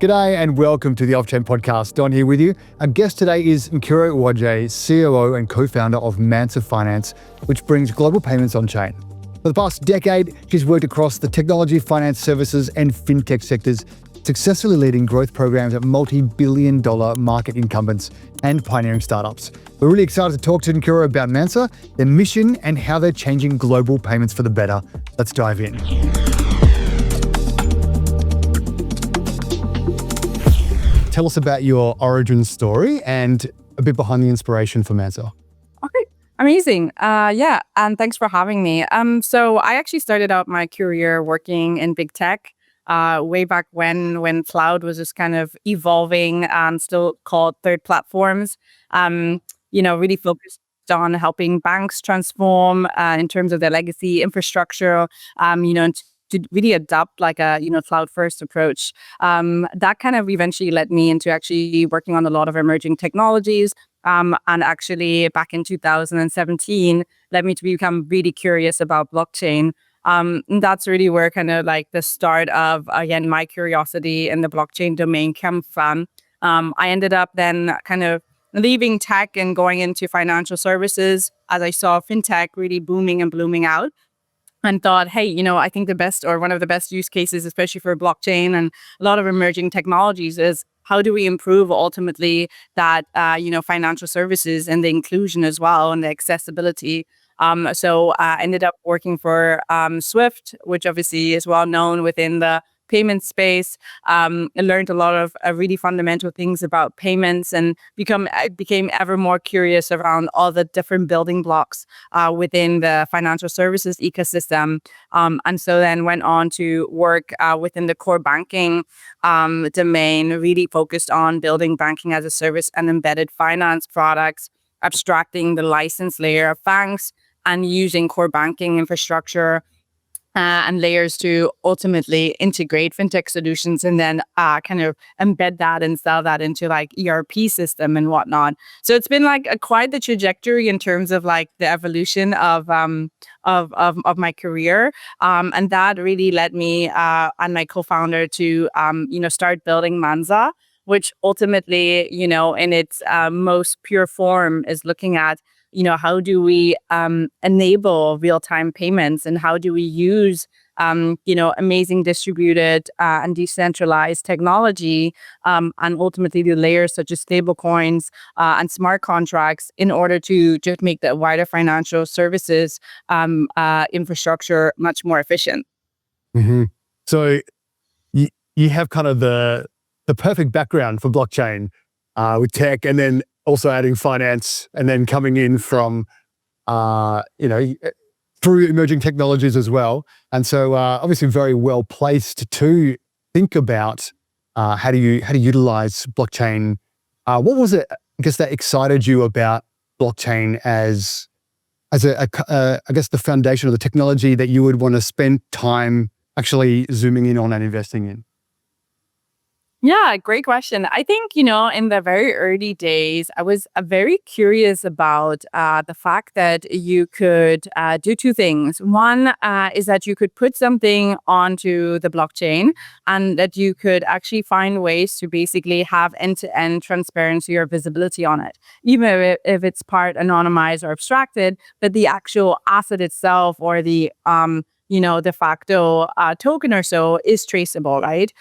G'day and welcome to the Off-Chain Podcast. Don here with you. Our guest today is Nkiru Uwaje, COO and co-founder of Mansa Finance, which brings global payments on-chain. For the past decade, she's worked across the technology, finance services and fintech sectors, successfully leading growth programs at multi-billion-dollar market incumbents and pioneering startups. We're really excited to talk to Nkiru about Mansa, their mission and how they're changing global payments for the better. Let's dive in. Tell us about your origin story and a bit behind the inspiration for Mansa. Okay, amazing. And thanks for having me. So I actually started out my career working in big tech way back when cloud was just kind of evolving and still called third platforms. Really focused on helping banks transform in terms of their legacy infrastructure. To really adopt like a cloud first approach. That kind of eventually led me into actually working on a lot of emerging technologies. And actually back in 2017 led me to become really curious about blockchain. And that's really where kind of like the start of, again, my curiosity in the blockchain domain came from. I ended up then kind of leaving tech and going into financial services as I saw fintech really booming and blooming out. And thought, hey, I think the best or one of the best use cases, especially for blockchain and a lot of emerging technologies, is how do we improve ultimately that, financial services and the inclusion as well and the accessibility. So I ended up working for Swift, which obviously is well known within the payment space. I learned a lot of really fundamental things about payments and became ever more curious around all the different building blocks within the financial services ecosystem. And so then went on to work within the core banking domain, really focused on building banking as a service and embedded finance products, abstracting the license layer of banks and using core banking infrastructure and layers to ultimately integrate fintech solutions and then kind of embed that and sell that into like ERP system and whatnot. So it's been like quite the trajectory in terms of like the evolution of my career. And that really led me and my co-founder to start building Mansa, which ultimately, in its most pure form is looking at how do we enable real-time payments and how do we use, amazing distributed and decentralized technology and ultimately the layers such as stablecoins and smart contracts in order to just make the wider financial services infrastructure much more efficient. Mm-hmm. So you have kind of the perfect background for blockchain with tech and then also adding finance and then coming in from, through emerging technologies as well. And so obviously very well placed to think about how do you utilize blockchain. What was it, I guess, that excited you about blockchain as I guess the foundation of the technology that you would want to spend time actually zooming in on and investing in? Yeah, great question. I think, in the very early days, I was very curious about the fact that you could do two things. One is that you could put something onto the blockchain and that you could actually find ways to basically have end-to-end transparency or visibility on it, even if it's part anonymized or abstracted, but the actual asset itself or the de facto token or so is traceable, right?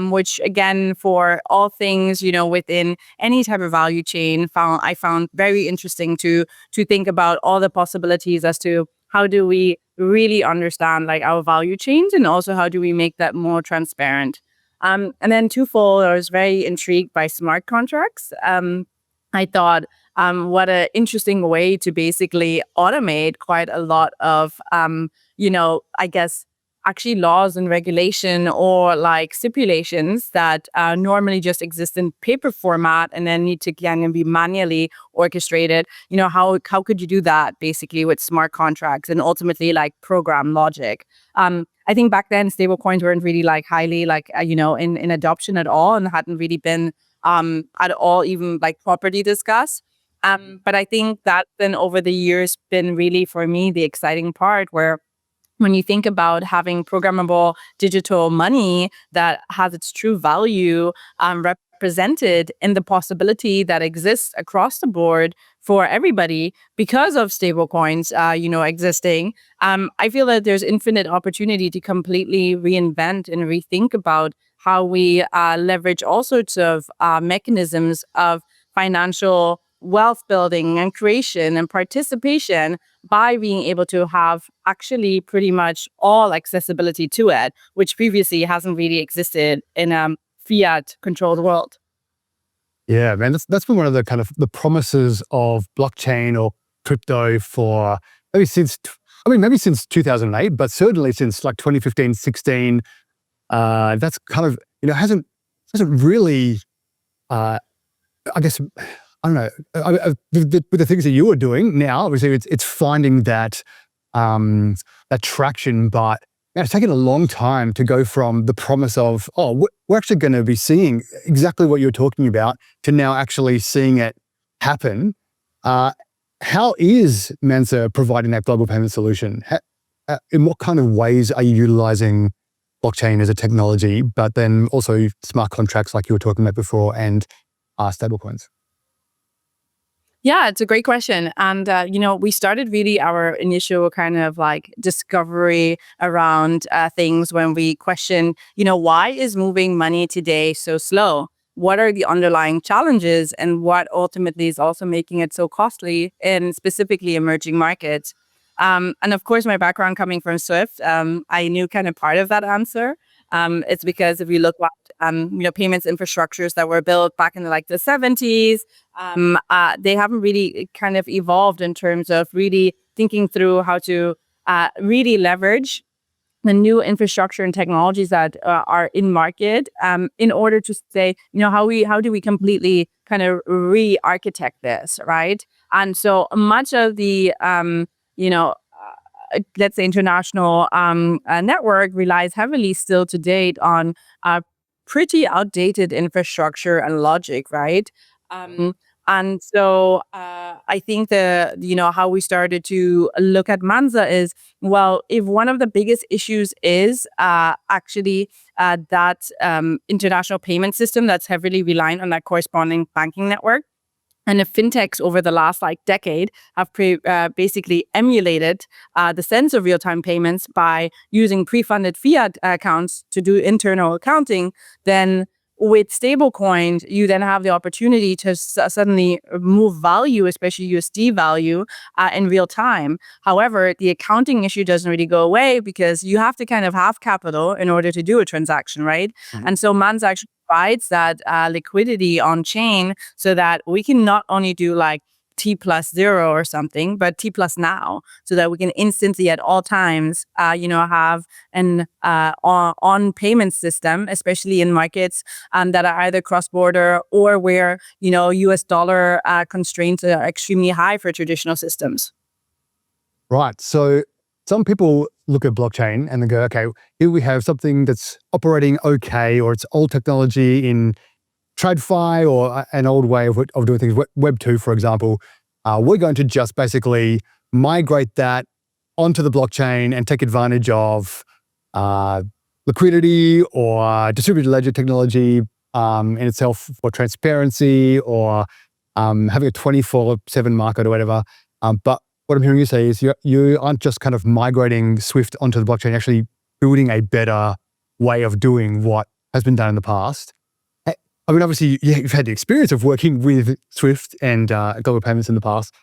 Which again, for all things, within any type of value chain, I found very interesting to think about all the possibilities as to how do we really understand like our value chains and also how do we make that more transparent. And then twofold, I was very intrigued by smart contracts. I thought, what an interesting way to basically automate quite a lot of, I guess, actually laws and regulation or like stipulations that normally just exist in paper format and then need to kind of be manually orchestrated. How could you do that basically with smart contracts and ultimately like program logic? I think back then stablecoins weren't really like highly like, in adoption at all and hadn't really been at all even like properly discussed. But I think that then over the years been really for me the exciting part where when you think about having programmable digital money that has its true value represented in the possibility that exists across the board for everybody because of stablecoins, existing, I feel that there's infinite opportunity to completely reinvent and rethink about how we leverage all sorts of mechanisms of financial wealth building and creation and participation by being able to have actually pretty much all accessibility to it, which previously hasn't really existed in a fiat controlled world. Yeah, man, that's been one of the kind of the promises of blockchain or crypto for maybe since, maybe since 2008, but certainly since like 2015, 16. That's kind of, hasn't really, I guess, I don't know, with the things that you are doing now, obviously it's finding that traction, but it's taken a long time to go from the promise of, we're actually going to be seeing exactly what you're talking about to now actually seeing it happen. How is Mansa providing that global payment solution? In what kind of ways are you utilizing blockchain as a technology, but then also smart contracts like you were talking about before and stablecoins? Yeah, it's a great question. And, we started really our initial kind of like discovery around things when we questioned, why is moving money today so slow? What are the underlying challenges and what ultimately is also making it so costly in specifically emerging markets? And of course, my background coming from Swift, I knew kind of part of that answer. It's because if you look at payments infrastructures that were built back in the 70s, they haven't really kind of evolved in terms of really thinking through how to really leverage the new infrastructure and technologies that are in market in order to say, how do we completely kind of re-architect this, right? And so much of the, let's say international network relies heavily still to date on pretty outdated infrastructure and logic, right? Um, and so I think how we started to look at Mansa is, well, if one of the biggest issues is actually that international payment system that's heavily reliant on that corresponding banking network, and the fintechs over the last decade have basically emulated the sense of real-time payments by using pre-funded fiat accounts to do internal accounting, then with stablecoins, you then have the opportunity to suddenly move value, especially USD value, in real time. However, the accounting issue doesn't really go away because you have to kind of have capital in order to do a transaction, right? Mm-hmm. And so Mans actually provides that liquidity on chain so that we can not only do T+0 or something, but T+ now, so that we can instantly at all times, have an on payment system, especially in markets that are either cross-border or where, US dollar constraints are extremely high for traditional systems. Right. So some people look at blockchain and they go, okay, here we have something that's operating okay, or it's old technology in TradFi or an old way of doing things, Web 2, for example. We're going to just basically migrate that onto the blockchain and take advantage of liquidity or distributed ledger technology in itself for transparency or having a 24/7 market or whatever. But what I'm hearing you say is you aren't just kind of migrating Swift onto the blockchain, actually building a better way of doing what has been done in the past. Obviously, you've had the experience of working with Swift and global payments in the past.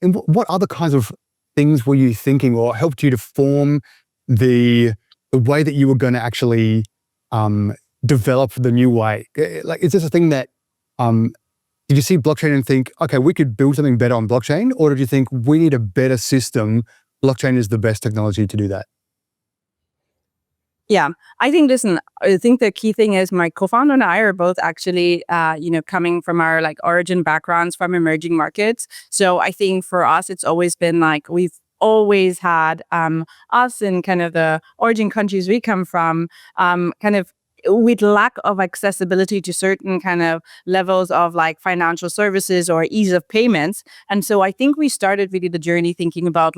What other kinds of things were you thinking or helped you to form the way that you were going to actually develop the new way? Is this a thing that, did you see blockchain and think, okay, we could build something better on blockchain? Or did you think we need a better system? Blockchain is the best technology to do that? Yeah, I think the key thing is my co-founder and I are both actually, coming from our origin backgrounds from emerging markets. So I think for us, it's always been we've always had us in kind of the origin countries we come from, kind of with lack of accessibility to certain kind of levels of financial services or ease of payments. And so I think we started really the journey thinking about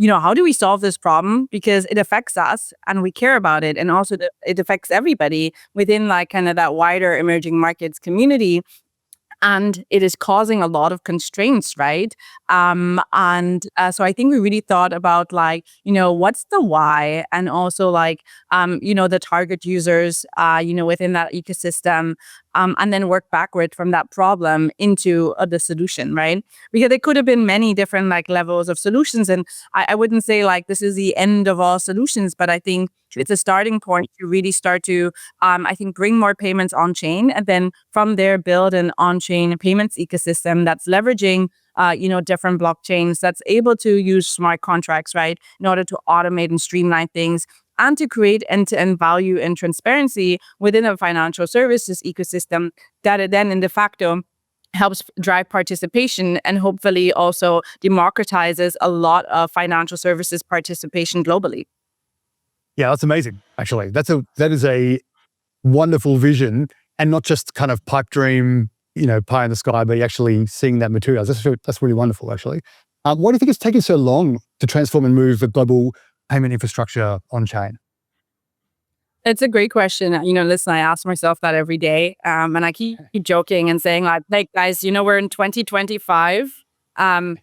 how do we solve this problem? Because it affects us and we care about it. And also it affects everybody within like kind of that wider emerging markets community. And it is causing a lot of constraints, right? So I think we really thought about like, what's the why, and also like, the target users, within that ecosystem, and then work backward from that problem into the solution, right? Because there could have been many different like levels of solutions, and I wouldn't say like this is the end of all solutions, but I think it's a starting point to really start to, I think, bring more payments on chain, and then from there build an on-chain payments ecosystem that's leveraging, different blockchains, that's able to use smart contracts, right, in order to automate and streamline things, and to create end-to-end value and transparency within a financial services ecosystem that it then, in de facto, helps drive participation and hopefully also democratizes a lot of financial services participation globally. Yeah, that's amazing. Actually, that is a wonderful vision, and not just kind of pipe dream, pie in the sky, but actually seeing that materialize. That's really wonderful, actually. Why do you think it's taking so long to transform and move the global payment infrastructure on chain? It's a great question. Listen, I ask myself that every day. And I keep joking and saying like, guys, we're in 2025. I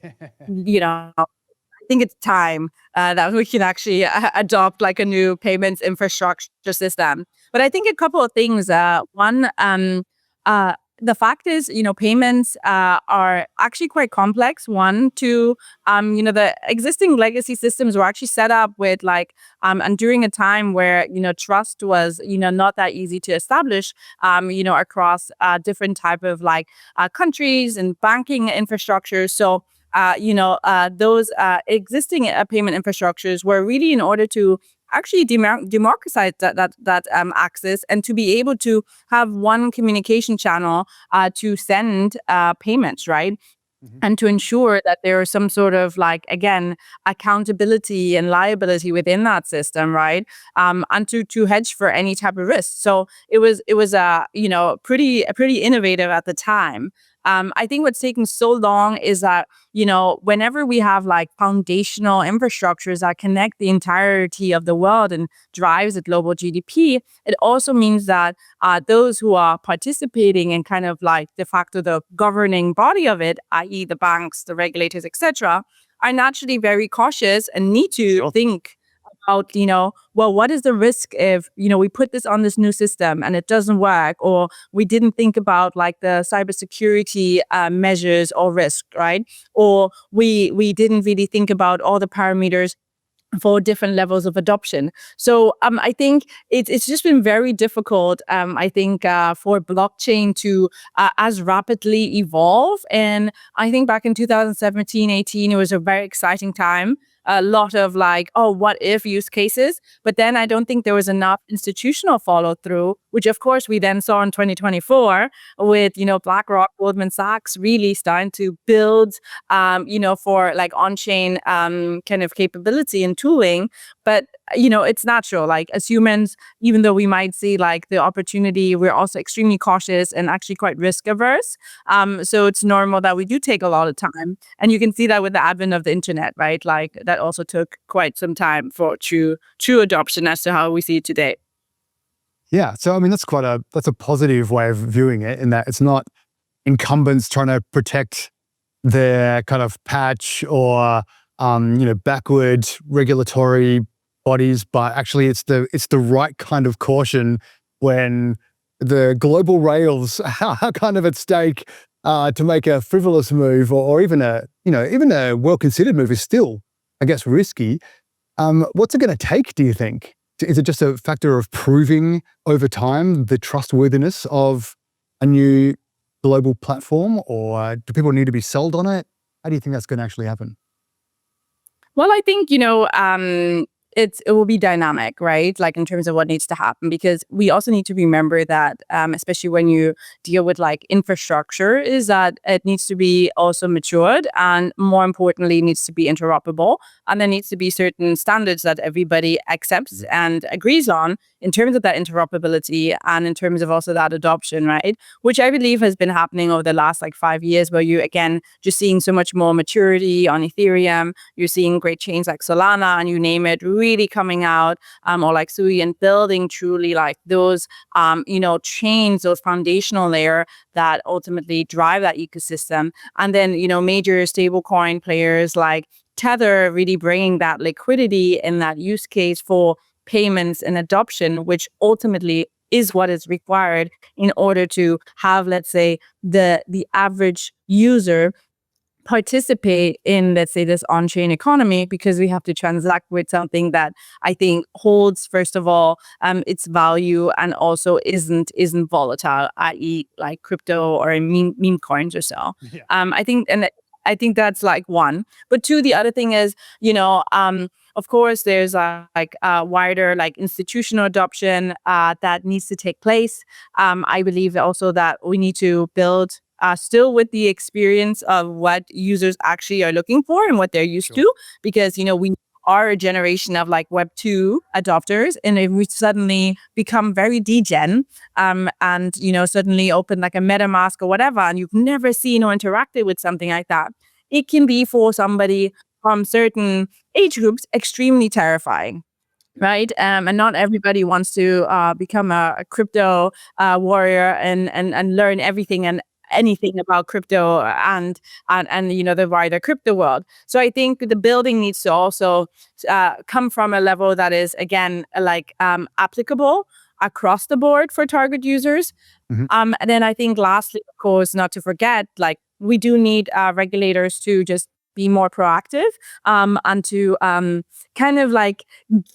think it's time that we can actually adopt like a new payments infrastructure system. But I think a couple of things. One, the fact is, payments are actually quite complex. One, two, the existing legacy systems were actually set up with like, and during a time where, trust was, not that easy to establish, across different type of like countries and banking infrastructures. So, those existing payment infrastructures were really in order to actually democratize that access, and to be able to have one communication channel to send payments, right? And to ensure that there is some sort of like, again, accountability and liability within that system, right? And to hedge for any type of risk. So it was pretty innovative at the time. I think what's taking so long is that, whenever we have like foundational infrastructures that connect the entirety of the world and drives the global GDP, it also means that those who are participating in kind of like de facto the governing body of it, i.e. the banks, the regulators, etc., are naturally very cautious and need to think about, well, what is the risk if, we put this on this new system and it doesn't work, or we didn't think about like the cybersecurity measures or risk, right? Or we didn't really think about all the parameters for different levels of adoption. So I think it's just been very difficult, I think, for blockchain to as rapidly evolve. And I think back in 2017, 18, it was a very exciting time. A lot of like, oh, what if use cases. But then I don't think there was enough institutional follow through, which of course we then saw in 2024 with, BlackRock, Goldman Sachs really starting to build, for like on-chain kind of capability and tooling. But, it's natural. Like as humans, even though we might see like the opportunity, we're also extremely cautious and actually quite risk averse. So it's normal that we do take a lot of time. And you can see that with the advent of the internet, right? Like that also took quite some time for true adoption as to how we see it today. Yeah. So, I mean, that's a positive way of viewing it, in that it's not incumbents trying to protect their kind of patch or, backward regulatory bodies, but actually it's the right kind of caution when the global rails are kind of at stake, to make a frivolous move, or even a well-considered move is still, I guess, risky. What's it going to take, do you think? Is it just a factor of proving over time the trustworthiness of a new global platform, or do people need to be sold on it? How do you think that's going to actually happen? Well, I think, it will be dynamic, right? Like in terms of what needs to happen, because we also need to remember that, especially when you deal with like infrastructure, is that it needs to be also matured, and more importantly, needs to be interoperable, and there needs to be certain standards that everybody accepts and agrees on in terms of that interoperability and in terms of also that adoption, right? Which I believe has been happening over the last like 5 years, where you again just seeing so much more maturity on Ethereum. You're seeing great chains like Solana and you name it really coming out, or like Sui, and building truly like those, chains, those foundational layer that ultimately drive that ecosystem. And then, major stablecoin players like Tether really bringing that liquidity in that use case for payments and adoption, which ultimately is what is required in order to have, let's say, the average user participate in, let's say, this on-chain economy, because we have to transact with something that I think holds, first of all, its value, and also isn't volatile, i.e., like crypto or meme coins or so. Yeah. I think that's like one. But two, the other thing is, of course, there's wider like institutional adoption that needs to take place. I believe also that we need to build still with the experience of what users actually are looking for and what they're used to, because, we are a generation of like Web 2 adopters, and if we suddenly become very degen, and, suddenly open like a MetaMask or whatever, and you've never seen or interacted with something like that, it can be for somebody from certain age groups extremely terrifying. Right. And not everybody wants to become a crypto warrior and learn everything and anything about crypto and the wider crypto world. So I think the building needs to also come from a level that is, again, like applicable across the board for target users. And then I think lastly, of course, not to forget, like we do need regulators to just be more proactive, and to kind of like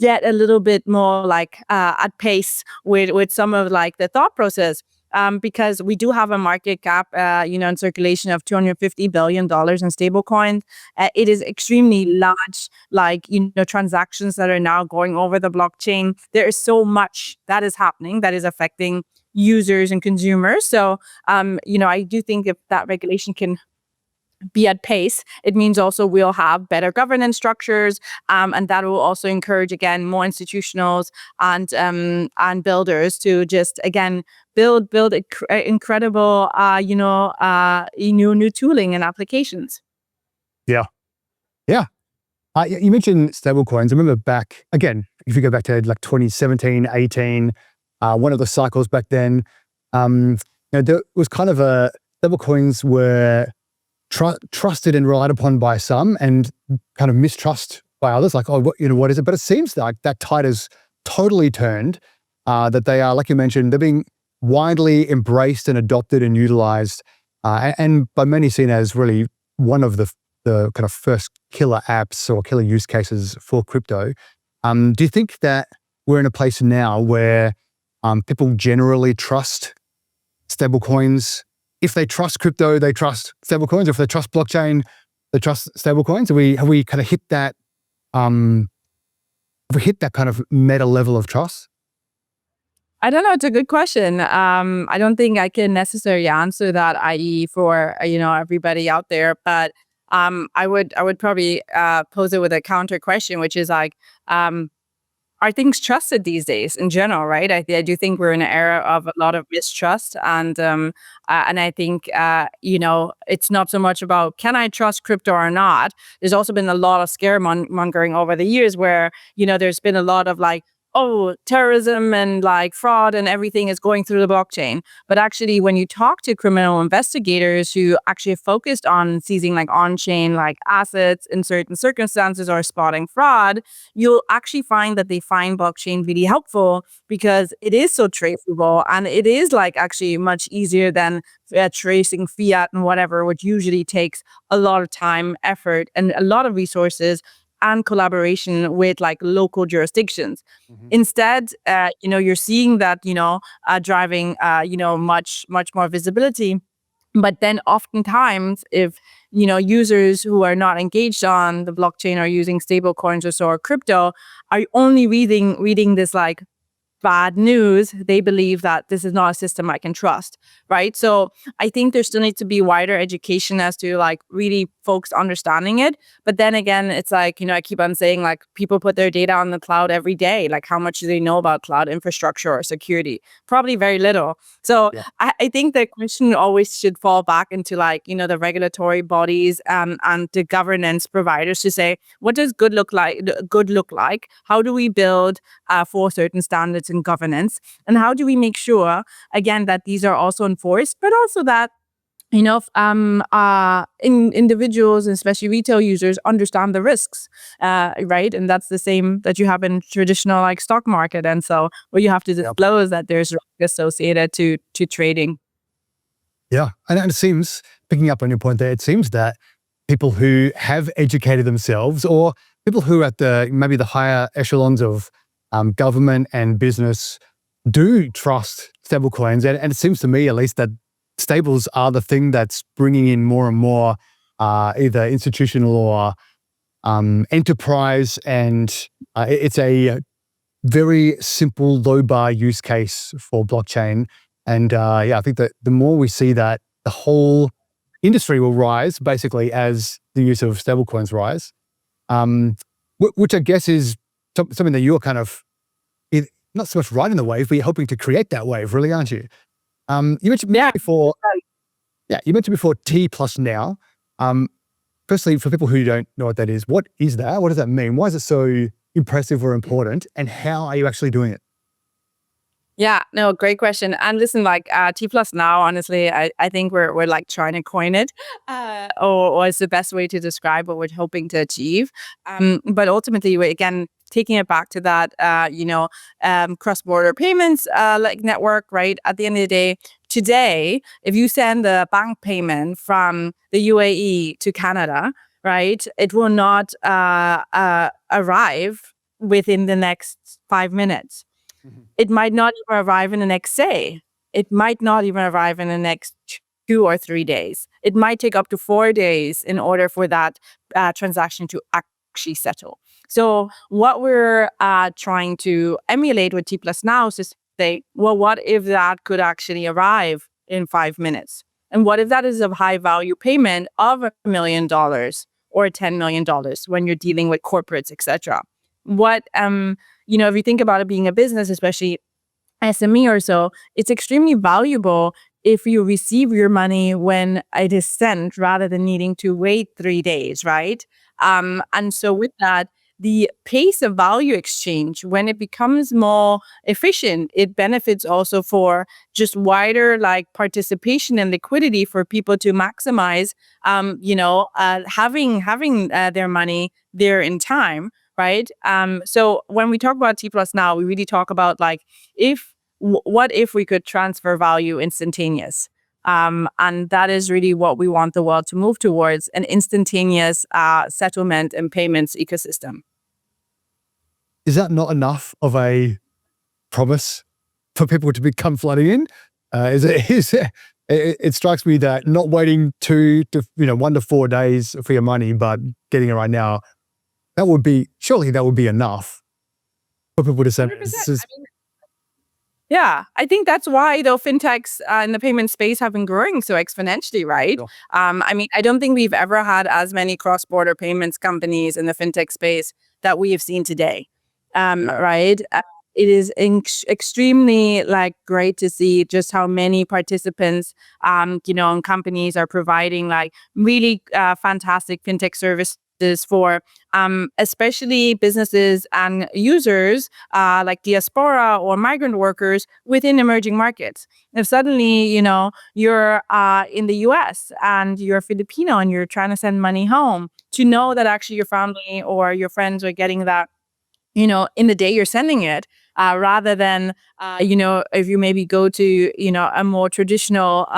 get a little bit more like at pace with some of like the thought process. Because we do have a market cap, in circulation of $250 billion in stablecoins. It is extremely large, like, transactions that are now going over the blockchain. There is so much that is happening that is affecting users and consumers. So, I do think if that regulation can be at pace, it means also we'll have better governance structures, and that will also encourage, again, more institutionals and builders to just, again, build incredible new tooling and applications. Yeah. You mentioned stablecoins. I remember back, again, if you go back to like 2017, 18, one of the cycles back then, there was kind of stablecoins were trusted and relied upon by some, and kind of mistrust by others. Like, what is it? But it seems like that tide has totally turned. That they are, like you mentioned, they're being widely embraced and adopted and utilized, and by many seen as really one of the kind of first killer apps or killer use cases for crypto. Do you think that we're in a place now where people generally trust stablecoins? If they trust crypto, they trust stablecoins. If they trust blockchain, they trust stablecoins. Have we kind of hit that? Have we hit that kind of meta level of trust? I don't know. It's a good question. I don't think I can necessarily answer that, i.e., for everybody out there. But I would probably pose it with a counter question, which is like, are things trusted these days in general, right? I do think we're in an era of a lot of mistrust, and I think it's not so much about can I trust crypto or not. There's also been a lot of scaremongering over the years, where there's been a lot of like, oh, terrorism and like fraud and everything is going through the blockchain. But actually, when you talk to criminal investigators who actually focused on seizing like on-chain like assets in certain circumstances or spotting fraud, you'll actually find that they find blockchain really helpful, because it is so traceable, and it is like actually much easier than tracing fiat and whatever, which usually takes a lot of time, effort, and a lot of resources and collaboration with like local jurisdictions. Instead, you're seeing that, driving, much more visibility But then oftentimes, if users who are not engaged on the blockchain are using stable coins or so, or crypto, are only reading this like bad news, they believe that this is not a system I can trust, right? So I think there still needs to be wider education as to like really folks understanding it. But then again, it's like, I keep on saying like people put their data on the cloud every day. Like how much do they know about cloud infrastructure or security? Probably very little. So Yeah. I think the question always should fall back into like, the regulatory bodies and the governance providers to say, what does good look like? How do we build for certain standards and governance? And how do we make sure, again, that these are also enforced, but also that individuals, and especially retail users, understand the risks, right? And that's the same that you have in traditional like stock market, and so where you have to disclose that there's risk associated to trading. Yeah, and it seems, picking up on your point there, it seems that people who have educated themselves, or people who are at maybe the higher echelons of government and business, do trust stablecoins, and it seems to me at least that stables are the thing that's bringing in more and more either institutional or enterprise, and it's a very simple, low bar use case for blockchain. And I think that the more we see that, the whole industry will rise basically as the use of stablecoins rise, which I guess is something that you're kind of not so much riding the wave, but you're hoping to create that wave, really, aren't you? You mentioned before, you mentioned before Tplus now. Firstly, for people who don't know what that is, what is that? What does that mean? Why is it so impressive or important? And how are you actually doing it? Yeah, no, great question. And listen, like Tplus now, honestly, I think we're like trying to coin it, or it's the best way to describe what we're hoping to achieve. But ultimately, we're again taking it back to that, cross-border payments like network, right? At the end of the day, today, if you send a bank payment from the UAE to Canada, right, it will not arrive within the next 5 minutes. It might not even arrive in the next day. It might not even arrive in the next 2 or 3 days. It might take up to 4 days in order for that transaction to actually settle. So what we're trying to emulate with Tplus now is to say, well, what if that could actually arrive in 5 minutes? And what if that is a high value payment of $1 million or $10 million when you're dealing with corporates, etc.? What if you think about it being a business, especially SME or so, it's extremely valuable if you receive your money when it is sent rather than needing to wait 3 days, right? And so with that, the pace of value exchange, when it becomes more efficient, it benefits also for just wider like participation and liquidity for people to maximize, having their money there in time. Right. So when we talk about Tplus now, we really talk about like what if we could transfer value instantaneous? And that is really what we want the world to move towards, an instantaneous settlement and payments ecosystem. Is that not enough of a promise for people to become flooding in? It strikes me that not waiting 1 to 4 days for your money, but getting it right now, surely that would be enough for people to say. Yeah, I think that's why though fintechs in the payment space have been growing so exponentially, right? Sure. I don't think we've ever had as many cross-border payments companies in the fintech space that we have seen today, right? It is extremely like great to see just how many participants, and companies are providing like really fantastic fintech services for especially businesses and users like diaspora or migrant workers within emerging markets. If suddenly, you're in the US and you're Filipino and you're trying to send money home, to know that actually your family or your friends are getting that, in the day you're sending it, rather than, if you maybe go to, a more traditional,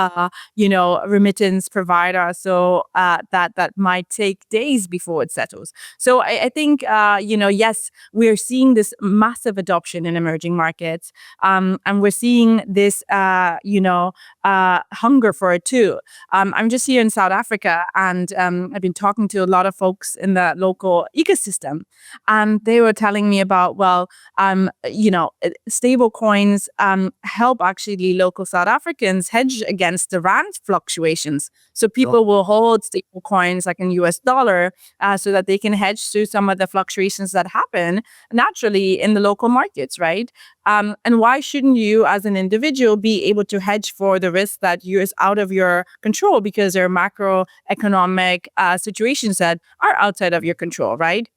remittance provider. So that might take days before it settles. So I think, yes, we're seeing this massive adoption in emerging markets. And we're seeing this, hunger for it too. I'm just here in South Africa, and I've been talking to a lot of folks in the local ecosystem, and they were telling me about, stable coins help actually local South Africans hedge against the rand fluctuations. So people will hold stable coins like in US dollar, so that they can hedge through some of the fluctuations that happen naturally in the local markets, right? And why shouldn't you, as an individual, be able to hedge for the risk that is out of your control, because there are macroeconomic situations that are outside of your control, right?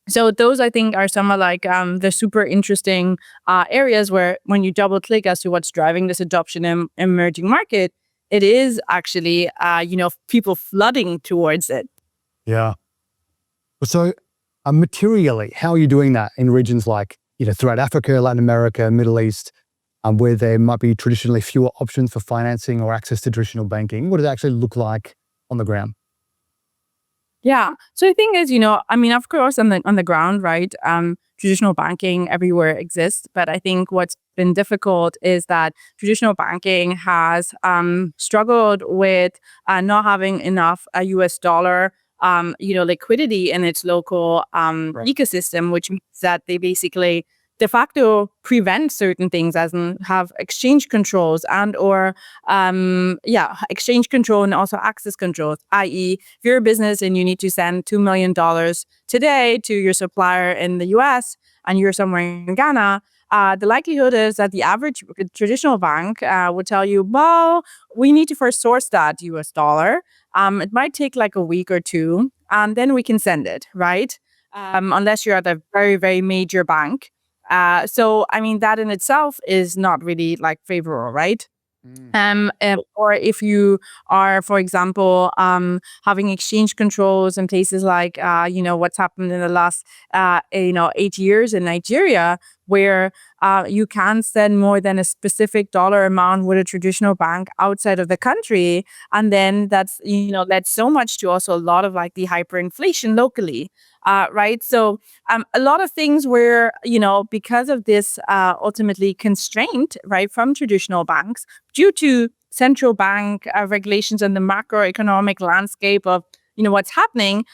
So those, I think, are some of the super interesting areas where, when you double click as to what's driving this adoption in emerging market, it is actually people flooding towards it. Yeah. So materially, how are you doing that in regions like, throughout Africa, Latin America, Middle East, where there might be traditionally fewer options for financing or access to traditional banking? What does it actually look like on the ground? Yeah. So the thing is, of course, on the ground, right? Traditional banking everywhere exists, but I think what's been difficult is that traditional banking has struggled with not having enough US dollar, liquidity in its local ecosystem, which means that they basically de facto prevent certain things, as in have exchange controls exchange control and also access controls, i.e., if you're a business and you need to send $2 million today to your supplier in the US and you're somewhere in Ghana, the likelihood is that the average traditional bank would tell you, well, we need to first source that US dollar. It might take like a week or two, and then we can send it, right? Unless you're at a very, very major bank. So, I mean, that in itself is not really favorable, right? Or if you are, for example, having exchange controls in places like, what's happened in the last, 8 years in Nigeria, where you can't send more than a specific dollar amount with a traditional bank outside of the country. And then that's, led so much to also a lot of the hyperinflation locally. Right. So a lot of things where, because of this ultimately constraint, right, from traditional banks due to central bank regulations and the macroeconomic landscape of, what's happening,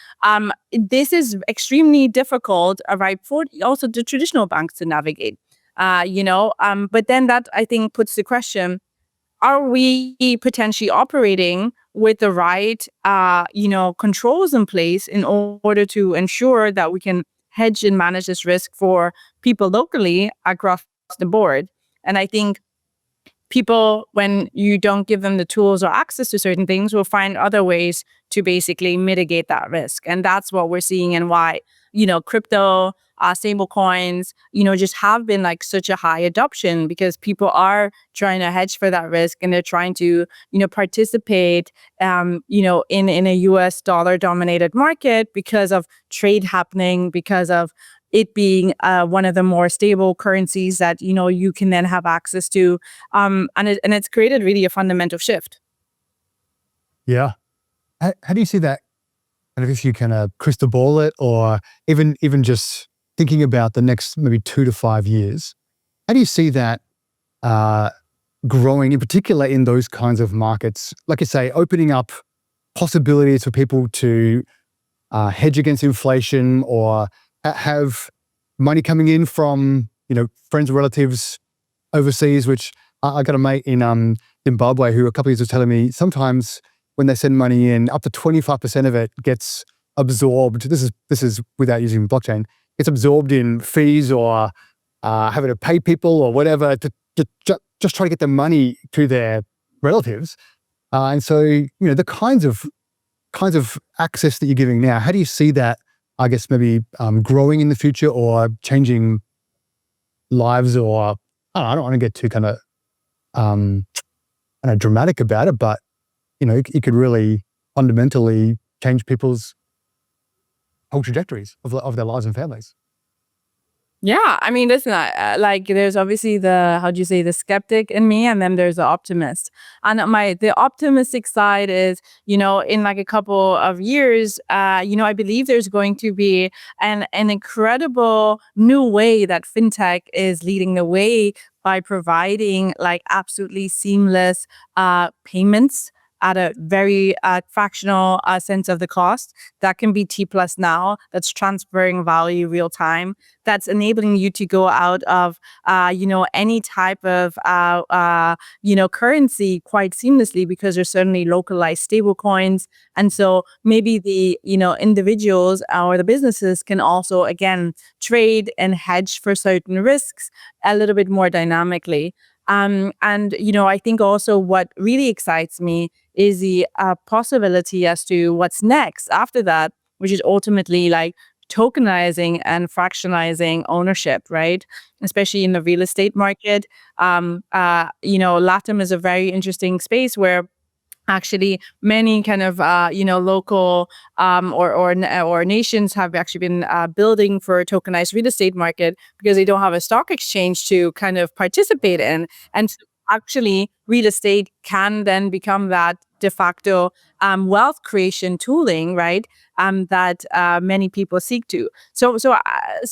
this is extremely difficult, right, for also the traditional banks to navigate, but then that, I think, puts the question, are we potentially operating with the right, controls in place in order to ensure that we can hedge and manage this risk for people locally across the board? And I think people, when you don't give them the tools or access to certain things, will find other ways to basically mitigate that risk. And that's what we're seeing, and why, crypto, stable coins, just have been such a high adoption, because people are trying to hedge for that risk, and they're trying to, participate, in a US dollar dominated market because of trade happening, because of it being one of the more stable currencies that, you can then have access to. And it's created really a fundamental shift. Yeah. How do you see that? And if you can crystal ball it, or even just thinking about the next maybe 2 to 5 years, how do you see that growing, in particular in those kinds of markets? Like you say, opening up possibilities for people to hedge against inflation, or have money coming in from, friends or relatives overseas, which I got a mate in Zimbabwe who a couple of years was telling me sometimes when they send money in, up to 25% of it gets absorbed. This is without using blockchain. It's absorbed in fees, or having to pay people or whatever to just try to get the money to their relatives. And so, the kinds of access that you're giving now, how do you see that, I guess, maybe growing in the future, or changing lives? Or I don't want to get too kind of dramatic about it, but it could really fundamentally change people's whole trajectories of their lives and families. Yeah, I mean, listen, like there's obviously the, how do you say, the skeptic in me, and then there's the optimist. And the optimistic side is, in like a couple of years, I believe there's going to be an incredible new way that fintech is leading the way by providing like absolutely seamless payments at a very fractional sense of the cost. That can be Tplus now. That's transferring value real time, that's enabling you to go out of, any type of, currency quite seamlessly, because there's certainly localized stable coins. And so maybe the, individuals or the businesses can also, again, trade and hedge for certain risks a little bit more dynamically. And I think also what really excites me is the possibility as to what's next after that, which is ultimately like tokenizing and fractionalizing ownership, right? Especially in the real estate market. LATAM is a very interesting space where actually many kind of local or nations have actually been building for a tokenized real estate market because they don't have a stock exchange to kind of participate in. And so actually real estate can then become that de facto wealth creation tooling, right? That many people seek to. So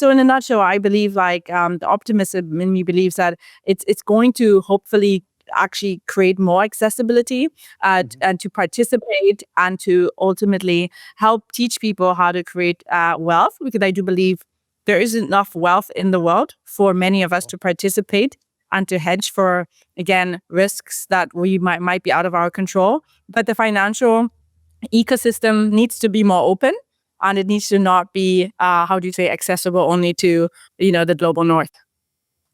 in a nutshell, I believe like the optimism in me believes that it's going to hopefully actually create more accessibility and to participate and to ultimately help teach people how to create wealth, because I do believe there isn't enough wealth in the world for many of us to participate and to hedge for, again, risks that we might be out of our control. But the financial ecosystem needs to be more open, and it needs to not be, how do you say, accessible only to, the global north.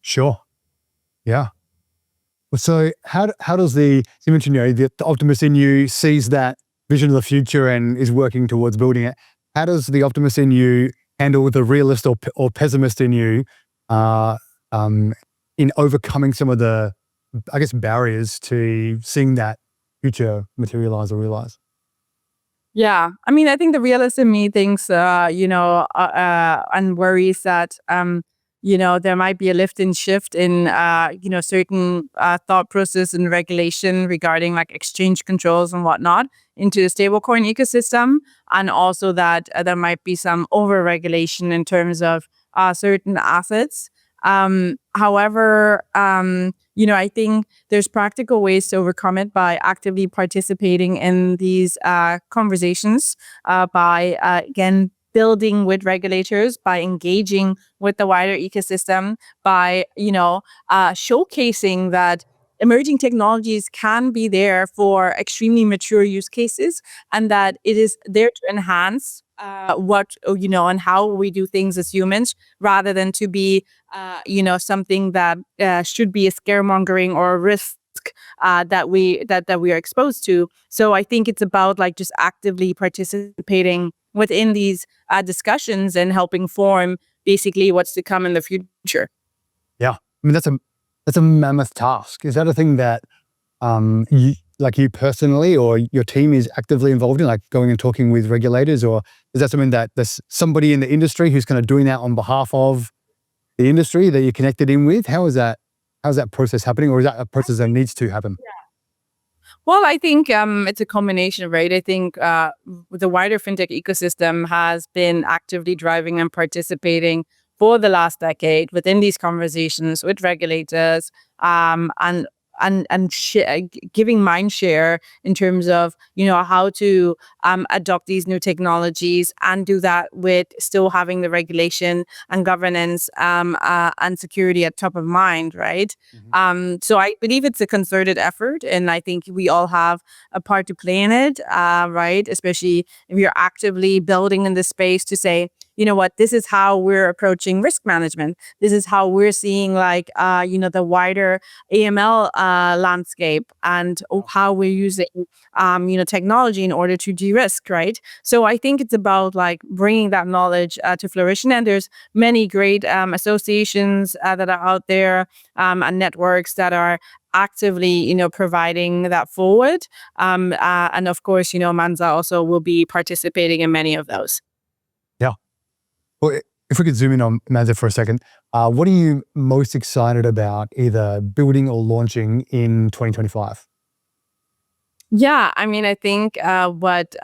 Sure. Yeah. Well, so how does you mentioned, the optimist in you sees that vision of the future and is working towards building it. How does the optimist in you handle the realist or pessimist in you in overcoming some of the, I guess, barriers to seeing that future materialize or realize? Yeah, I mean, I think the realist in me thinks, and worries that, there might be a lift and shift in, certain thought process and regulation regarding like exchange controls and whatnot into the stablecoin ecosystem, and also that there might be some over regulation in terms of certain assets. However, I think there's practical ways to overcome it by actively participating in these conversations, by, again, building with regulators, by engaging with the wider ecosystem, by, showcasing that emerging technologies can be there for extremely mature use cases, and that it is there to enhance and how we do things as humans, rather than to be something that should be a scaremongering or a risk that we are exposed to. So I think it's about like just actively participating within these discussions and helping form basically what's to come in the future. Yeah, I mean that's a mammoth task. Is that a thing that you personally or your team is actively involved in, like going and talking with regulators, or is that something that there's somebody in the industry who's kind of doing that on behalf of the industry that you're connected in with? How's that process happening, or is that a process that needs to happen? Well, I think it's a combination, right? I think the wider fintech ecosystem has been actively driving and participating for the last decade within these conversations with regulators, and giving mind share in terms of how to adopt these new technologies and do that with still having the regulation and governance and security at top of mind, right? So I believe it's a concerted effort, and I think we all have a part to play in it, right? Especially if you're actively building in this space to say, you know what, this is how we're approaching risk management. This is how we're seeing like, the wider AML landscape, and how we're using, technology in order to de-risk, right? So I think it's about like bringing that knowledge to fruition. And there's many great associations that are out there, and networks that are actively, providing that forward. And of course, Mansa also will be participating in many of those. Yeah. Well, if we could zoom in on Mansa for a second, what are you most excited about either building or launching in 2025? Yeah, I mean, I think what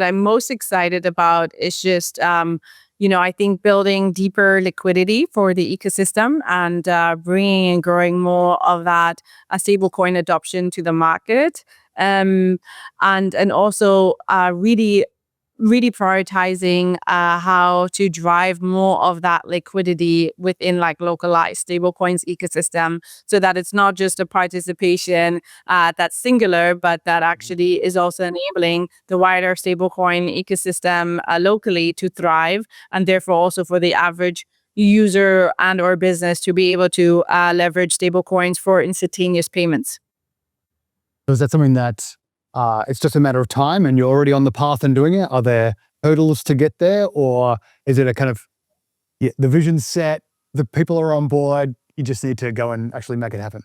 I'm most excited about is just I think building deeper liquidity for the ecosystem and bringing and growing more of that stablecoin adoption to the market, um, and also really prioritizing how to drive more of that liquidity within like localized stablecoins ecosystem, so that it's not just a participation that's singular, but that actually is also enabling the wider stablecoin ecosystem locally to thrive, and therefore also for the average user and or business to be able to leverage stablecoins for instantaneous payments. So is that something that it's just a matter of time and you're already on the path and doing it? Are there hurdles to get there, or is it a kind of the vision's set, the people are on board, you just need to go and actually make it happen?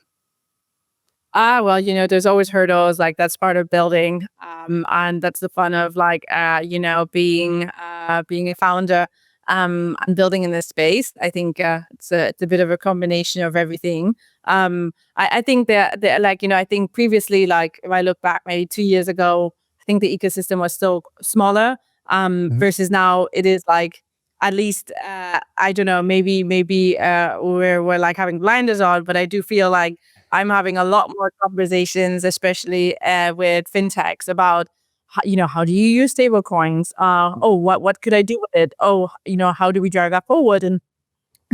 Well, there's always hurdles. Like that's part of building, and that's the fun of like, being a founder, and building in this space. I think it's a bit of a combination of everything. I think that like I think previously, like if I look back maybe 2 years ago, I think the ecosystem was still smaller, Mhm. versus now it is like at least I don't know, maybe we're like having blinders on, but I do feel like I'm having a lot more conversations, especially with fintechs about how do you use stable coins? Oh, what could I do with it? Oh, how do we drive that forward? And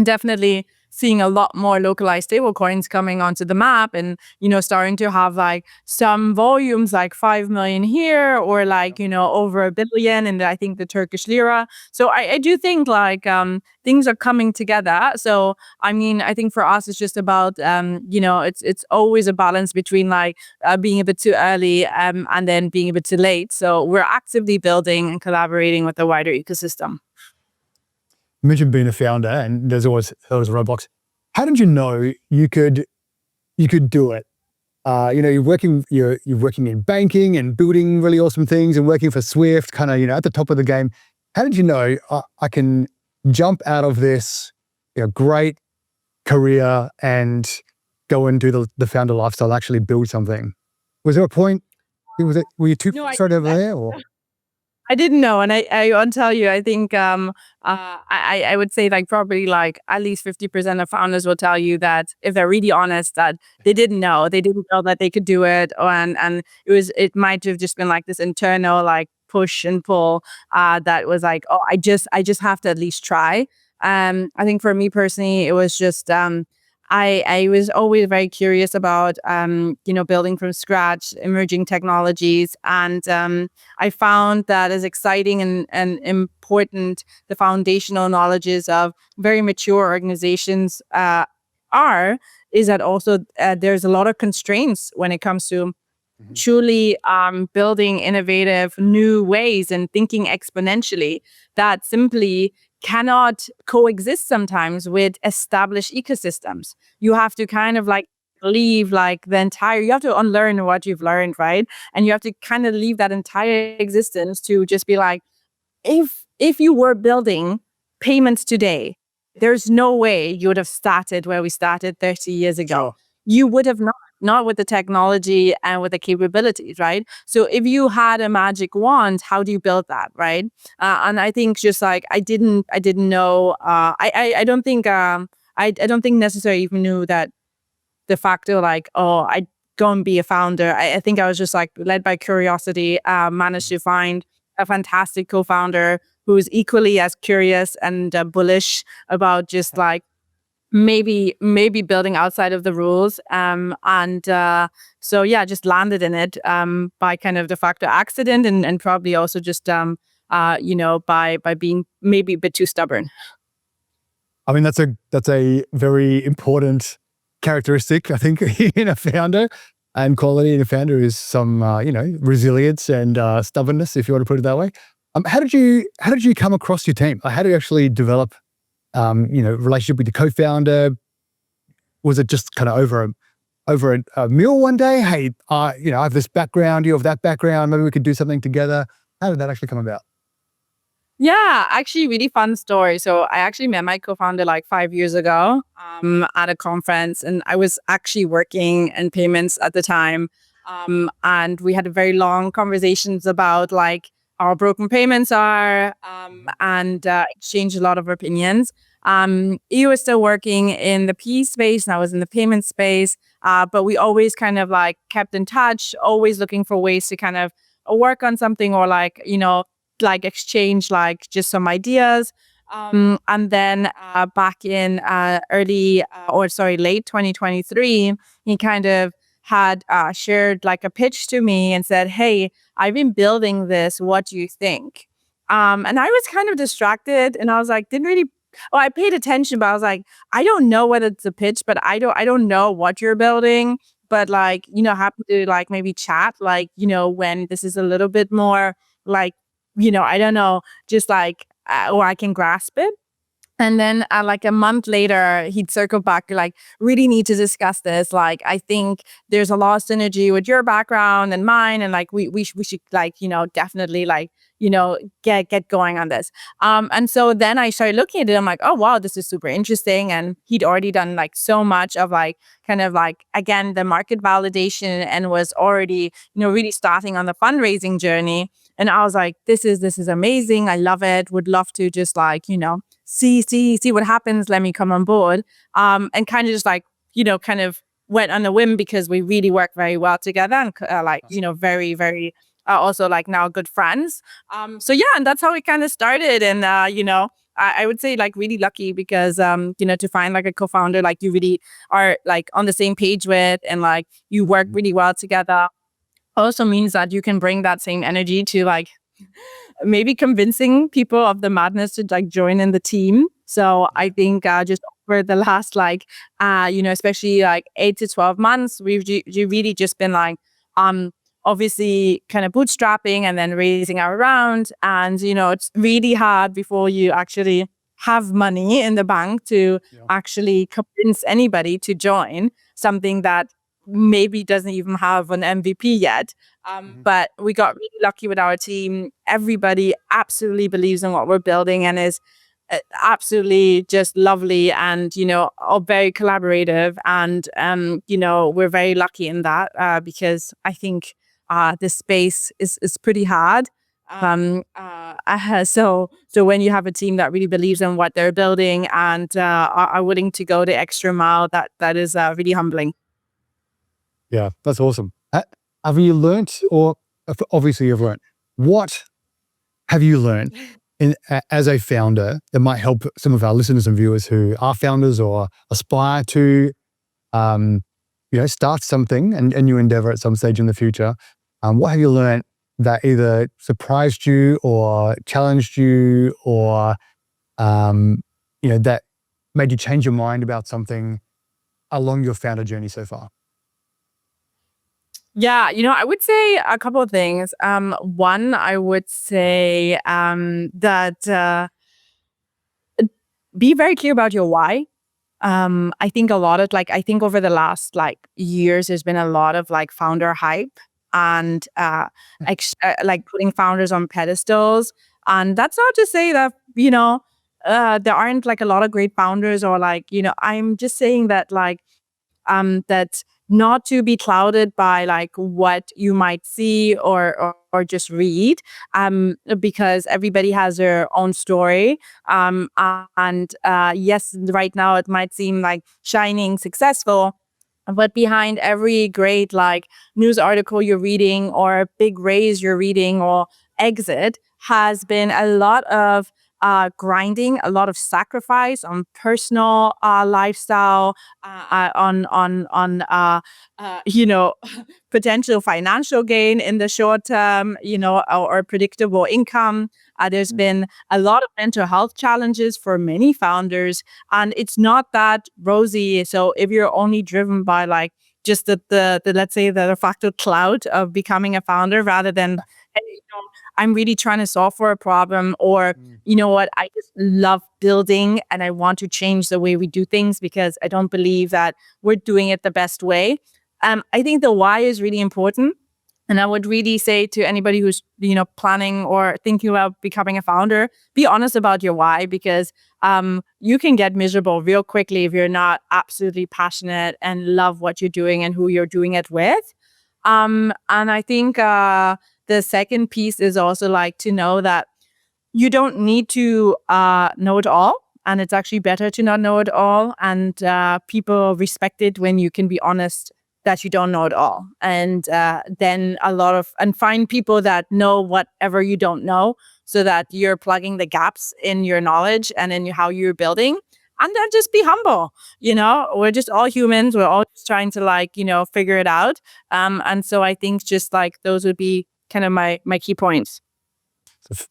definitely seeing a lot more localized stable coins coming onto the map, and starting to have like some volumes like 5 million here, or like over 1 billion in I think the Turkish lira. So I do think like things are coming together. So I mean, I think for us it's just about it's always a balance between like being a bit too early, and then being a bit too late. So we're actively building and collaborating with the wider ecosystem. You mentioned being a founder, and there's always those roadblocks. How did you know you could do it? You're working in banking and building really awesome things and working for Swift, kind of at the top of the game. How did you know I can jump out of this great career and go and do the founder lifestyle, actually build something? Was there a point? Were you too No, frustrated over there, or? I didn't know, and I want to tell you, I think I would say like probably like at least 50% of founders will tell you that if they're really honest, that they didn't know that they could do it, and it might have just been like this internal like push and pull that was like, oh, I just have to at least try. I think for me personally, it was just I was always very curious about building from scratch, emerging technologies, and I found that as exciting and important the foundational knowledges of very mature organizations are, is that also there's a lot of constraints when it comes to Mhm. truly building innovative new ways and thinking exponentially that simply cannot coexist sometimes with established ecosystems. You have to kind of like leave like you have to unlearn what you've learned, right? And you have to kind of leave that entire existence to just be like, if you were building payments today, there's no way you would have started where we started 30 years ago. Sure. You would have not with the technology and with the capabilities, right? So if you had a magic wand, how do you build that, right? And I think just like I didn't know. I don't think I don't think necessarily even knew that de facto like, oh, I'd go and be a founder. I think I was just like led by curiosity, managed to find a fantastic co-founder who's equally as curious and bullish about just like maybe building outside of the rules, and so yeah, just landed in it by kind of de facto accident, and probably also just by being maybe a bit too stubborn. I mean, that's a very important characteristic, I think, in a founder, and quality in a founder is some, resilience and stubbornness, if you want to put it that way. How did you come across your team? How do you actually develop, relationship with the co-founder? Was it just kind of over a meal one day? Hey, I have this background, you have that background. Maybe we could do something together. How did that actually come about? Yeah, actually, really fun story. So I actually met my co-founder like 5 years ago at a conference, and I was actually working in payments at the time. And we had a very long conversations about like how broken payments are, and exchanged a lot of opinions. He was still working in the P space, and I was in the payment space. But we always kind of like kept in touch, always looking for ways to kind of work on something or like, like exchange like just some ideas. And then back in late 2023, he kind of had shared like a pitch to me and said, "Hey, I've been building this. What do you think?" And I was kind of distracted, and I was like, didn't really. Oh, I paid attention, but I was like, I don't know whether it's a pitch, but I don't know what you're building. But like, happy to like maybe chat, like, when this is a little bit more like, I don't know, just like, or I can grasp it. And then like a month later, he'd circle back, like, really need to discuss this. Like, I think there's a lot of synergy with your background and mine. And like, we should like, definitely like, get going on this. And so then I started looking at it. I'm like, oh, wow, this is super interesting. And he'd already done like so much of like, kind of like, again, the market validation and was already, really starting on the fundraising journey. And I was like, this is amazing. I love it. Would love to just like, see what happens. Let me come on board. And kind of just like, kind of went on a whim because we really work very well together and like, very, very also like now good friends. So yeah, and that's how it kind of started. And, I would say like really lucky because, to find like a co-founder, like you really are like on the same page with, and like you work really well together also means that you can bring that same energy to like maybe convincing people of the madness to like join in the team. So I think just over the last like especially like 8 to 12 months, we've really just been like obviously kind of bootstrapping and then raising our round. And it's really hard before you actually have money in the bank to actually convince anybody to join something that maybe doesn't even have an MVP yet. But we got really lucky with our team. Everybody absolutely believes in what we're building and is absolutely just lovely and, all very collaborative. And, we're very lucky in that because I think this space is pretty hard. So when you have a team that really believes in what they're building and are willing to go the extra mile, that is really humbling. Yeah, that's awesome. Have you learnt, or obviously you've learnt, what have you learned as a founder that might help some of our listeners and viewers who are founders or aspire to, start something and new endeavor at some stage in the future? What have you learned that either surprised you or challenged you or, that made you change your mind about something along your founder journey so far? Yeah, I would say a couple of things. One, I would say that be very clear about your why. I think a lot of like, I think over the last like years, there's been a lot of like founder hype and like putting founders on pedestals. And that's not to say that, there aren't like a lot of great founders or like, I'm just saying that like, that not to be clouded by like what you might see or just read, because everybody has their own story. And yes, right now it might seem like shining successful, but behind every great like news article you're reading or big raise you're reading or exit has been a lot of grinding, a lot of sacrifice on personal lifestyle, on potential financial gain in the short term, or predictable income. There's been a lot of mental health challenges for many founders, and it's not that rosy. So if you're only driven by like just the let's say the de facto clout of becoming a founder rather than, hey, I'm really trying to solve for a problem, or you know what, I just love building and I want to change the way we do things because I don't believe that we're doing it the best way. I think the why is really important. And I would really say to anybody who's, planning or thinking about becoming a founder, be honest about your why, because you can get miserable real quickly if you're not absolutely passionate and love what you're doing and who you're doing it with. And I think the second piece is also like to know that you don't need to know it all. And it's actually better to not know it all. And people respect it when you can be honest that you don't know it all. And then find people that know whatever you don't know, so that you're plugging the gaps in your knowledge and in how you're building. And then just be humble. We're just all humans. We're all just trying to figure it out. And so I think just those would be kind of my key points.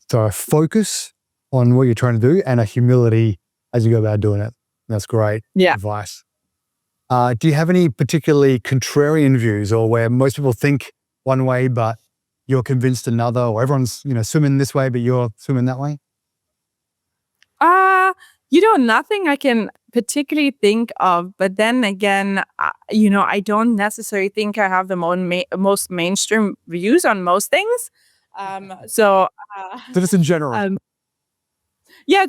So a focus on what you're trying to do and a humility as you go about doing it. That's great advice. Do you have any particularly contrarian views, or where most people think one way, but you're convinced another, or everyone's, swimming this way, but you're swimming that way? Nothing I can particularly think of, but then again, I don't necessarily think I have the most mainstream views on most things. So just in general.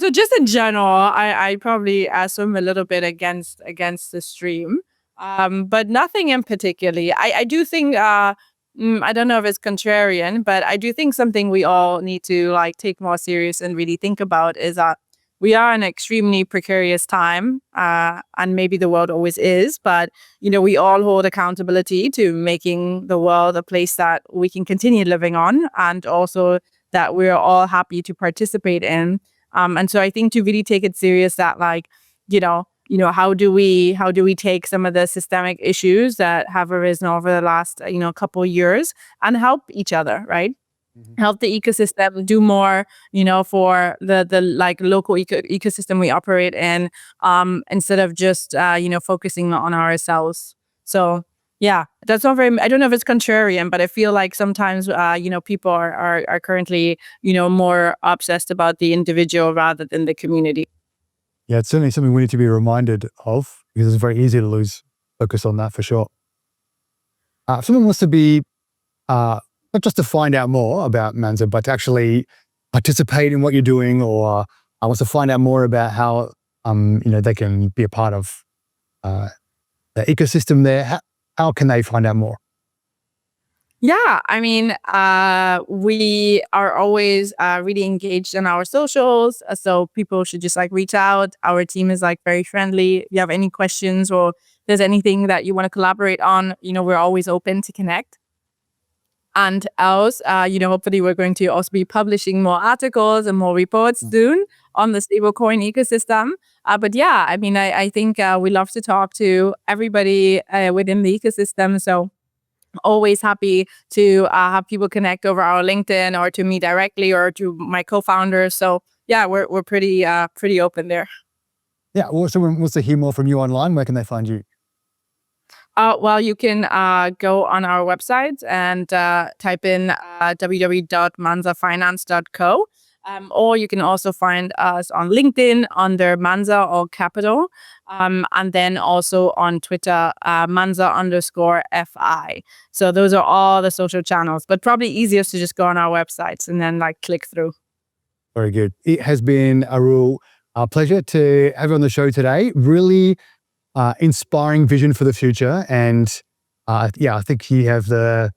So just in general, I probably swim a little bit against the stream, but nothing in particularly. I do think, I don't know if it's contrarian, but I do think something we all need to take more serious and really think about is that we are in an extremely precarious time, and maybe the world always is, but we all hold accountability to making the world a place that we can continue living on, and also that we're all happy to participate in. And so I think to really take it serious, that how do we take some of the systemic issues that have arisen over the last couple of years and help each other, right? Mm-hmm. Help the ecosystem do more, for the local ecosystem we operate in, instead of just focusing on ourselves. So yeah, that's not very. I don't know if it's contrarian, but I feel like sometimes people are currently more obsessed about the individual rather than the community. Yeah, it's certainly something we need to be reminded of, because it's very easy to lose focus on that for sure. If someone wants to be not just to find out more about Mansa, but to actually participate in what you're doing, or wants to find out more about how they can be a part of the ecosystem there, how can they find out more? Yeah, I mean, we are always really engaged in our socials, so people should just reach out. Our team is very friendly. If you have any questions or there's anything that you want to collaborate on, we're always open to connect. And else, hopefully we're going to also be publishing more articles and more reports soon on the stablecoin ecosystem. But yeah, I mean, I think we love to talk to everybody within the ecosystem. So always happy to have people connect over our LinkedIn, or to me directly, or to my co-founders. So yeah, we're pretty open there. Yeah. Well, someone wants to hear more from you online, where can they find you? Well, you can go on our website and type in www.mansafinance.co. Or you can also find us on LinkedIn under Mansa or Capital. And then also on Twitter, Mansa_FI. So those are all the social channels, but probably easiest to just go on our websites and then click through. Very good. It has been a real pleasure to have you on the show today. Really inspiring vision for the future. And I think you have the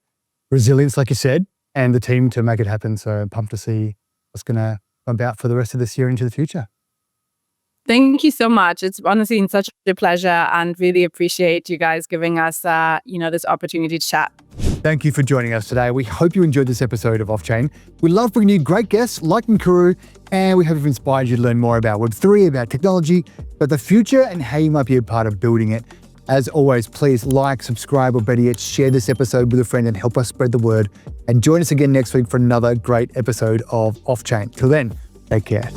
resilience, like you said, and the team to make it happen. So I'm pumped to see what's going to come about for the rest of this year into the future. Thank you so much. It's honestly been such a pleasure, and really appreciate you guys giving us, this opportunity to chat. Thank you for joining us today. We hope you enjoyed this episode of Offchain. We love bringing you great guests like Nkiru, and we hope we've inspired you to learn more about Web3, about technology, about the future, and how you might be a part of building it. As always, please like, subscribe, or better yet, share this episode with a friend and help us spread the word. And join us again next week for another great episode of Offchain. Till then, take care.